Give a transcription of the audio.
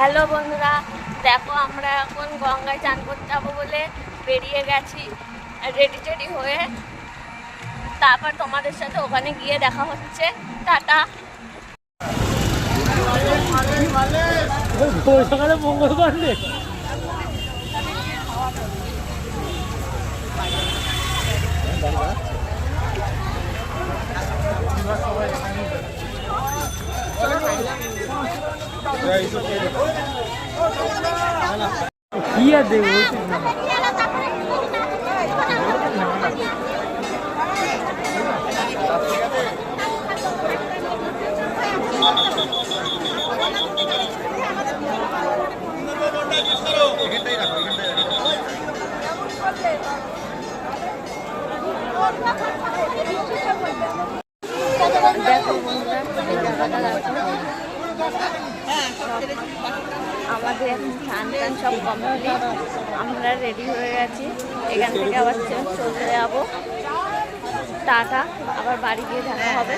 Hello বন্ধুরা, দেখো আমরা এখন গঙ্গায় চান করতে যাবো বলে বেরিয়ে গেছি রেডি টেডি হয়ে। তারপর তোমাদের সাথে ওখানে গিয়ে দেখা হচ্ছে। টাটা। সকালে মঙ্গল করলে কি আর দেবো দেখো বন্ধুরা, আমাদের এখন স্নান টান সব কমপ্লিট, আমরা রেডি হয়ে গেছি। এখান থেকে আবার চলে যাবো। টাটা, আবার বাড়ি গিয়ে দেখা হবে।